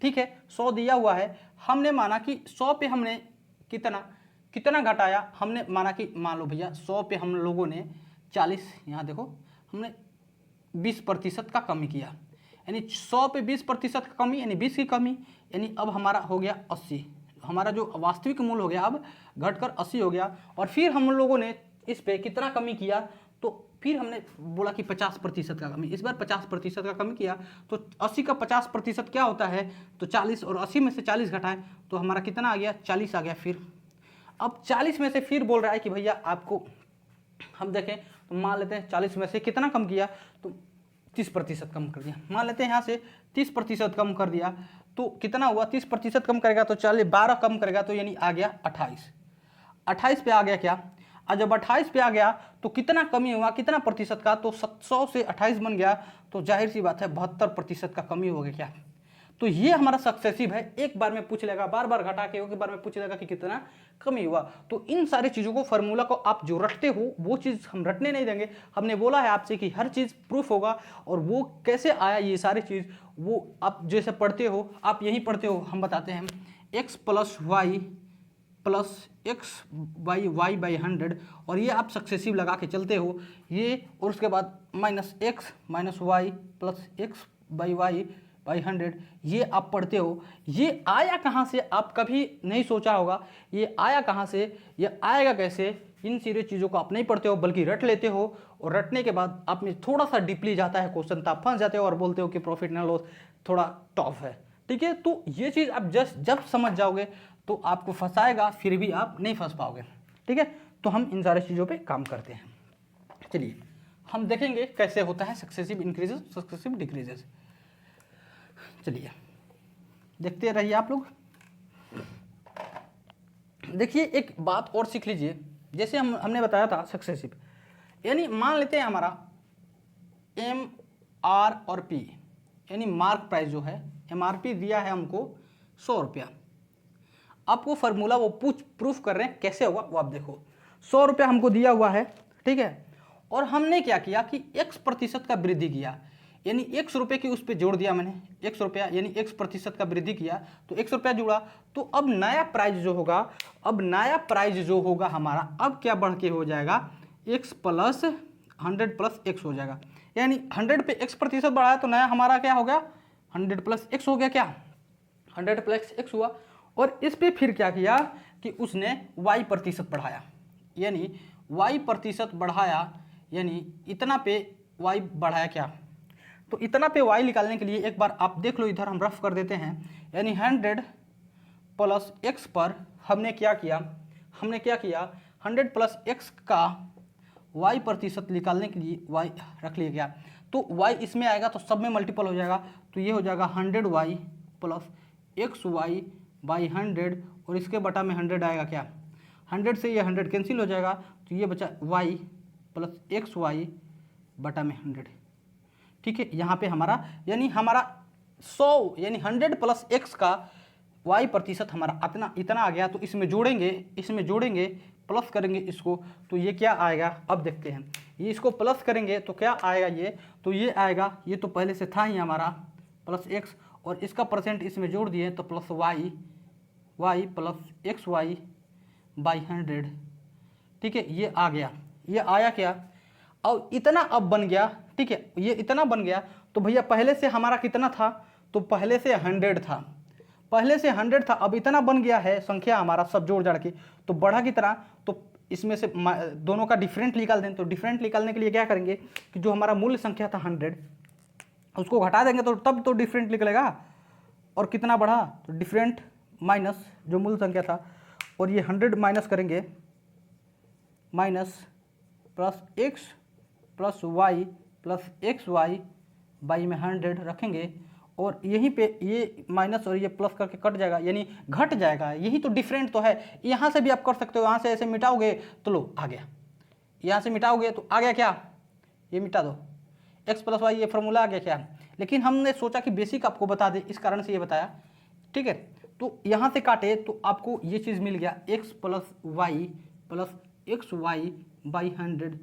ठीक है, 100 दिया हुआ है, हमने माना कि 100 पे हमने कितना घटाया, हमने माना कि मान लो भैया 100 पे हम लोगों ने 40, यहाँ देखो हमने 20% का कमी किया, यानी 100 पे 20% का कमी यानी 20 की कमी, यानी अब हमारा हो गया 80, हमारा जो वास्तविक मूल्य हो गया अब घटकर 80 हो गया। और फिर हम लोगों ने इस पे कितना कमी किया, तो फिर हमने बोला कि 50% का कमी, इस बार 50% का कमी किया, तो 80 का 50% क्या होता है, तो 40, और 80 में से 40 घटाएं तो हमारा कितना आ गया, 40 आ गया। फिर अब 40 में से फिर बोल रहा है कि भैया आपको, हम देखें तो मान लेते हैं 40 में से कितना कम किया, तो 30% कम कर दिया, मान लेते हैं यहाँ से 30% कम कर दिया, तो कितना हुआ, 30% कम करेगा तो 12 कम करेगा तो यानी आ गया 28 पे आ गया क्या। और जब 28 पे आ गया तो कितना कमी हुआ, कितना प्रतिशत का, तो 100 से 28 बन गया, तो जाहिर सी बात है 72% का कमी हो गया क्या। तो ये हमारा सक्सेसिव है, एक बार में पूछ लेगा, बार बार घटा के एक बार में पूछ लेगा कि कितना कमी हुआ। तो इन सारी चीज़ों को, फार्मूला को आप जो रटते हो वो चीज़ हम रटने नहीं देंगे। हमने बोला है आपसे कि हर चीज़ प्रूफ होगा, और वो कैसे आया ये सारी चीज़ वो आप जैसे पढ़ते हो, आप यही पढ़ते हो, हम बताते हैं x + y + x/y/100, और ये आप सक्सेसिव लगा के चलते हो ये, और उसके बाद -x - y + x/y/100, ये आप पढ़ते हो। ये आया कहाँ से, आप कभी नहीं सोचा होगा ये आया कहाँ से, ये आएगा कैसे, इन सारी चीज़ों को आप नहीं पढ़ते हो बल्कि रट लेते हो, और रटने के बाद आप में थोड़ा सा डीपली जाता है क्वेश्चन, तो आप फंस जाते हो और बोलते हो कि प्रॉफिट एंड लॉस थोड़ा टफ है। ठीक है, तो ये चीज़ आप जब समझ जाओगे तो आपको फंसाएगा, फिर भी आप नहीं फंस पाओगे। ठीक है, तो हम इन सारी चीज़ों पे काम करते हैं। चलिए हम देखेंगे कैसे होता है सक्सेसिव इंक्रीजेस, सक्सेसिव डिक्रीजेस। चलिए देखते रहिए आप लोग। देखिए एक बात और सीख लीजिए, जैसे हमने बताया था सक्सेसिव, यानी मान लेते हैं हमारा MR और P, यानी मार्क प्राइस जो है, MRP दिया है हमको 100 रुपया, आपको फार्मूला वो प्रूफ कर रहे हैं कैसे होगा वो आप देखो। 100 रुपया हमको दिया हुआ है, ठीक है, और हमने क्या किया कि x% का वृद्धि किया, यानी 100 रुपये की उस पर जोड़ दिया मैंने, 100 रुपया यानी 1% का वृद्धि किया तो 100 रुपया जुड़ा। तो अब नया प्राइस जो होगा, अब नया प्राइस जो होगा हमारा, अब क्या बढ़ के हो जाएगा, x प्लस 100 प्लस x हो जाएगा। यानी 100 पे x% बढ़ाया तो नया हमारा क्या हो गया, 100 प्लस x हो गया, क्या 100 प्लस x हुआ। और इस पे फिर क्या किया कि उसने y% बढ़ाया, यानी y% बढ़ाया, यानी इतना पे y बढ़ाया क्या, तो इतना पे y निकालने के लिए एक बार आप देख लो, इधर हम रफ कर देते हैं। यानी 100 प्लस x पर हमने क्या किया, 100 प्लस x का y% निकालने के लिए y रख लिया गया। तो y इसमें आएगा तो सब में मल्टीपल हो जाएगा, तो ये हो जाएगा 100y प्लस xy बाई 100, और इसके बटा में 100 आएगा क्या, 100 से ये 100 कैंसिल हो जाएगा, तो ये बचा y प्लस xy बटा में 100। ठीक है, यहाँ पे हमारा यानी हमारा 100 यानी 100 प्लस x का y% हमारा इतना आ गया। तो इसमें जोड़ेंगे प्लस करेंगे इसको, तो ये क्या आएगा, अब देखते हैं। ये इसको प्लस करेंगे तो क्या आएगा, ये तो ये आएगा, ये तो पहले से था ही हमारा प्लस x, और इसका परसेंट इसमें जोड़ दिए तो plus y plus xy by 100। ठीक है, ये आ गया, ये आया क्या, और इतना अब बन गया। ठीक है, ये इतना बन गया तो भैया पहले से हमारा कितना था, तो पहले से 100 था, पहले से 100 था, अब इतना बन गया है संख्या हमारा सब जोड़ जाड़ के, तो बढ़ा कितना, तो इसमें से दोनों का डिफरेंट निकाल दें। तो डिफरेंट निकालने के लिए क्या करेंगे कि जो हमारा मूल संख्या था 100 उसको घटा देंगे, तो तब तो डिफरेंट निकलेगा। और कितना बढ़ा, तो डिफरेंट माइनस जो मूल संख्या था, और ये 100 माइनस करेंगे, minus plus x plus y plus xy by में 100 रखेंगे, और यहीं पे ये माइनस और ये प्लस करके कट जाएगा, यानी घट जाएगा। यही तो डिफरेंट तो है। यहाँ से भी आप कर सकते हो, यहाँ से ऐसे मिटाओगे तो लो आ गया, यहाँ से मिटाओगे तो आ गया क्या, ये मिटा दो, x प्लस वाई, ये फॉर्मूला आ गया क्या। लेकिन हमने सोचा कि बेसिक आपको बता दे, इस कारण से ये बताया। ठीक है, तो यहाँ से काटे तो आपको ये चीज़ मिल गया, x plus y plus xy by 100।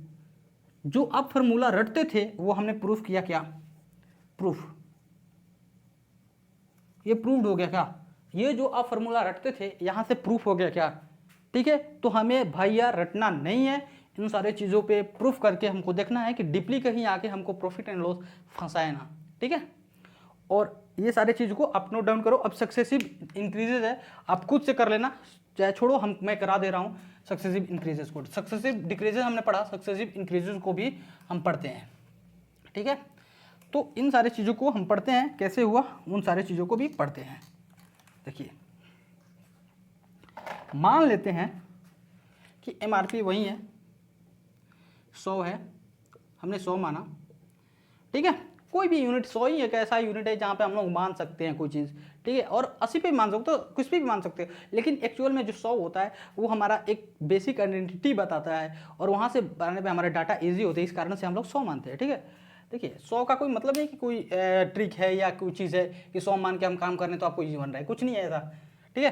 जो आप फॉर्मूला रटते थे वो हमने प्रूफ किया, क्या प्रूफ, ये प्रूव्ड हो गया क्या, ये जो आप फॉर्मूला रटते थे यहाँ से प्रूफ हो गया क्या। ठीक है, तो हमें भैया रटना नहीं है, इन सारे चीज़ों पे प्रूफ करके हमको देखना है कि डीपली कहीं आके हमको प्रॉफिट एंड लॉस फंसाए ना। ठीक है, और ये सारे चीज़ को आप नोट डाउन करो। अब सक्सेसिव इंक्रीजेज है, आप खुद से कर लेना, चाहे छोड़ो, मैं करा दे रहा हूँ सक्सेसिव इंक्रीजेज को। सक्सेसिव डिक्रीजेज हमने पढ़ा, सक्सेसिव इंक्रीजेज को भी हम पढ़ते हैं। ठीक है, तो इन सारी चीज़ों को हम पढ़ते हैं, कैसे हुआ उन सारी चीज़ों को भी पढ़ते हैं। देखिए, मान लेते हैं कि एमआरपी वही है, 100 है, हमने 100 माना। ठीक है, कोई भी यूनिट 100 ही एक ऐसा यूनिट है जहाँ पे हम लोग मान सकते हैं कोई चीज़। ठीक है, और 80 पे मान सकते हो, कुछ भी मान सकते हो, लेकिन एक्चुअल में जो 100 होता है वो हमारा एक बेसिक आइडेंटिटी बताता है, और वहाँ से बनाने पे हमारे डाटा ईजी होते हैं, इस कारण से हम लोग 100 मानते हैं। ठीक है, देखिए 100 का कोई मतलब नहीं कि कोई ट्रिक है या कोई चीज़ है कि 100 मान के हम काम करने तो आपको ईजी बन रहा है, कुछ नहीं है ऐसा। ठीक है,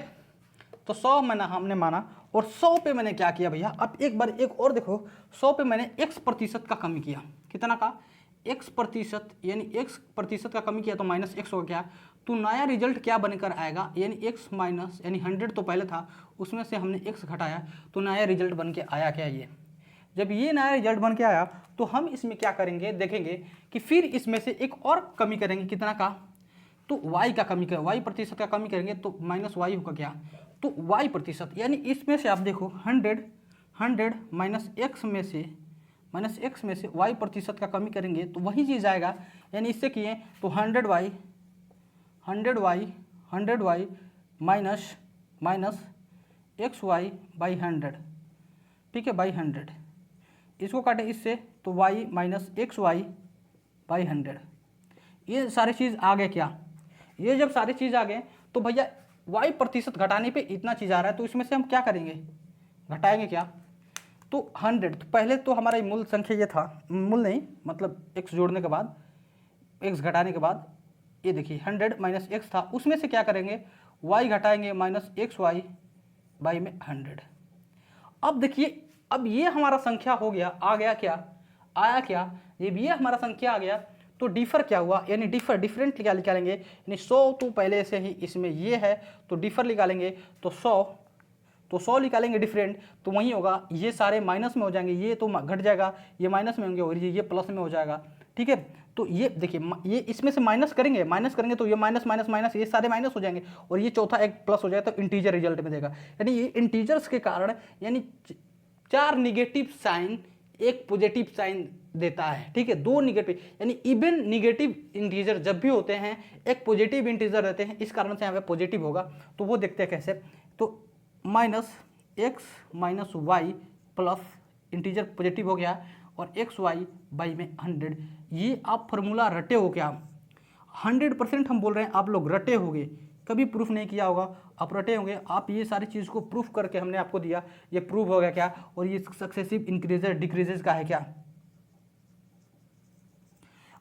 तो 100 हमने माना, और 100 पे मैंने क्या किया भैया, अब एक बार एक और देखो, 100 पे मैंने x% का कमी किया, कितना का, x%, यानी x% का कमी किया तो माइनस x हो गया। तो नया रिजल्ट क्या बनकर आएगा, यानी x माइनस, यानी 100 तो पहले था, उसमें से हमने x घटाया तो नया रिजल्ट बन के आया क्या, ये। जब ये नया रिजल्ट बन के आया तो हम इसमें क्या करेंगे, देखेंगे कि फिर इसमें से एक और कमी करेंगे, कितना का, तो y का कमी करें, y% का कमी करेंगे तो माइनस y होगा क्या, तो y%, यानी इसमें से आप देखो 100 माइनस x में से y% का कमी करेंगे तो वही चीज़ आएगा। यानी इससे किए तो 100y माइनस xy बाई 100। ठीक है, बाई 100, इसको काटे इससे तो y माइनस xy बाई 100। ये सारी चीज़ आ गए क्या, ये जब सारी चीज़ आ गए तो भैया y% घटाने पे इतना चीज़ आ रहा है, तो इसमें से हम क्या करेंगे, घटाएंगे क्या, तो 100, तो पहले तो हमारा मूल संख्या ये था, मूल नहीं मतलब x जोड़ने के बाद, x घटाने के बाद, ये देखिए 100 माइनस x था, उसमें से क्या करेंगे, y घटाएंगे माइनस xy बाई में 100। अब देखिए, अब ये हमारा संख्या हो गया, आ गया क्या, आया क्या, ये भी हमारा संख्या आ गया। तो डिफर क्या हुआ, यानी डिफरेंट क्या निकालेंगे, यानी 100 तो पहले से ही इसमें ये है तो डिफर निकालेंगे तो 100 निकालेंगे डिफरेंट, तो वही होगा, ये सारे माइनस में हो जाएंगे, ये तो घट जाएगा, ये माइनस में होंगे और ये प्लस में हो जाएगा। ठीक है, तो ये देखिए ये इसमें से माइनस करेंगे तो ये माइनस माइनस माइनस ये सारे माइनस हो जाएंगे और ये चौथा एक प्लस हो जाएगा, तो इंटीजर रिजल्ट में देगा। यानी ये इंटीजर्स के कारण यानी 4 निगेटिव साइन एक पॉजिटिव साइन देता है। ठीक है, 2 निगेटिव, यानी इवन निगेटिव इंटीजर जब भी होते हैं एक पॉजिटिव इंटीजर रहते हैं, इस कारण से यहाँ पे पॉजिटिव होगा। तो वो देखते हैं कैसे, तो -x - y plus integer positive हो गया और xy बाई में 100। ये आप फार्मूला रटे हो क्या, 100% हम बोल रहे हैं आप लोग रटे होंगे, कभी प्रूफ नहीं किया होगा, आप रटे होंगे। आप ये सारी चीज़ को प्रूफ करके हमने आपको दिया, ये प्रूफ हो गया क्या, और ये सक्सेसिव इंक्रीजेज डिक्रीजेज का है क्या,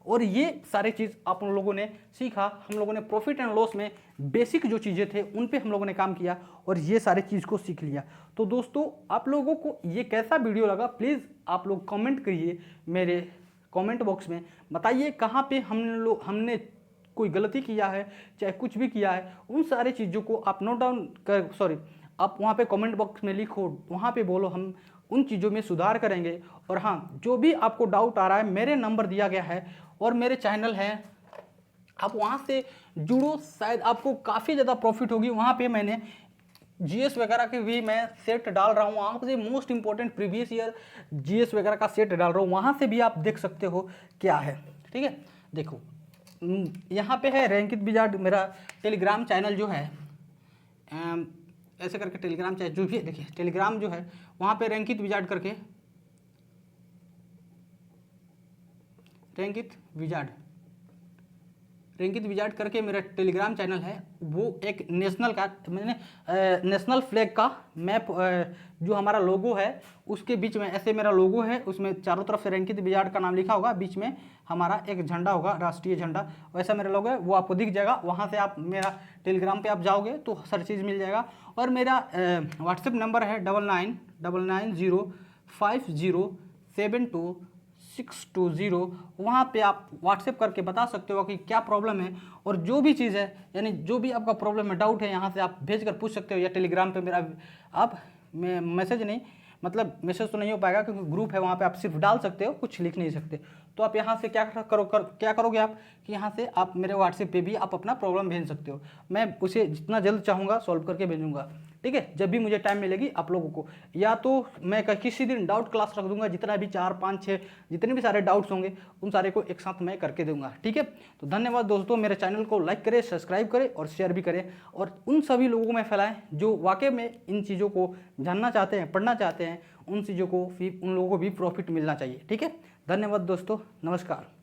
और ये सारी चीज़ आप लोगों ने सीखा। हम लोगों ने प्रॉफिट एंड लॉस में बेसिक जो चीज़ें थे उन पे हम लोगों ने काम किया और ये सारी चीज़ को सीख लिया। तो दोस्तों आप लोगों को ये कैसा वीडियो लगा, प्लीज़ आप लोग कमेंट करिए, मेरे कमेंट बॉक्स में बताइए कहाँ पे हमने कोई गलती किया है, चाहे कुछ भी किया है, उन सारी चीज़ों को आप नोट डाउन कर आप वहाँ पे कमेंट बॉक्स में लिखो, वहाँ पे बोलो, हम उन चीज़ों में सुधार करेंगे। और हाँ, जो भी आपको डाउट आ रहा है, मेरे नंबर दिया गया है और मेरे चैनल है, आप वहाँ से जुड़ो, शायद आपको काफ़ी ज़्यादा प्रॉफिट होगी। वहाँ पे मैंने जीएस वगैरह के भी मैं सेट डाल रहा हूँ, वहाँ से most important previous year GS वगैरह का सेट डाल रहा हूँ, वहाँ से भी आप देख सकते हो क्या है। ठीक है, देखो यहाँ पे है रैंकित विजार्ड, मेरा टेलीग्राम चैनल जो है, ऐसे करके टेलीग्राम चैनल जो भी है, देखिए टेलीग्राम जो है वहाँ पे रैंकित विजार्ड करके, रैंकित विजार्ड करके मेरा टेलीग्राम चैनल है। वो एक नेशनल का, मैंने नेशनल फ्लैग का मैप, जो हमारा लोगो है उसके बीच में ऐसे मेरा लोगो है, उसमें चारों तरफ से रैंकित विजार्ड का नाम लिखा होगा, बीच में हमारा एक झंडा होगा, राष्ट्रीय झंडा, वैसा मेरा लोगो है, वो आपको दिख जाएगा। वहाँ से आप मेरा टेलीग्राम पे आप जाओगे तो हर चीज़ मिल जाएगा। और मेरा व्हाट्सएप नंबर है 999905072620, वहाँ पे आप व्हाट्सएप करके बता सकते हो कि क्या प्रॉब्लम है, और जो भी चीज़ है, यानी जो भी आपका प्रॉब्लम है, डाउट है, यहाँ से आप भेज कर पूछ सकते हो, या टेलीग्राम पे मेरा आप मैसेज नहीं, मतलब मैसेज तो नहीं हो पाएगा क्योंकि ग्रुप है, वहाँ पे आप सिर्फ डाल सकते हो, कुछ लिख नहीं सकते। तो आप यहाँ से क्या करोगे आप कि यहाँ से आप मेरे व्हाट्सएप पे भी आप अपना प्रॉब्लम भेज सकते हो, मैं उसे जितना जल्द चाहूँगा सॉल्व करके भेजूँगा। ठीक है, जब भी मुझे टाइम मिलेगी आप लोगों को, या तो मैं किसी दिन डाउट क्लास रख दूंगा, जितना भी 4 5 6 जितने भी सारे डाउट्स होंगे उन सारे को एक साथ मैं करके दूंगा। ठीक है, तो धन्यवाद दोस्तों, मेरे चैनल को लाइक करें, सब्सक्राइब करें और शेयर भी करें, और उन सभी लोगों में फैलाएं जो वाकई में इन चीज़ों को जानना चाहते हैं, पढ़ना चाहते हैं, उन चीज़ों को फिर उन लोगों को भी प्रॉफिट मिलना चाहिए। ठीक है, धन्यवाद दोस्तों, नमस्कार।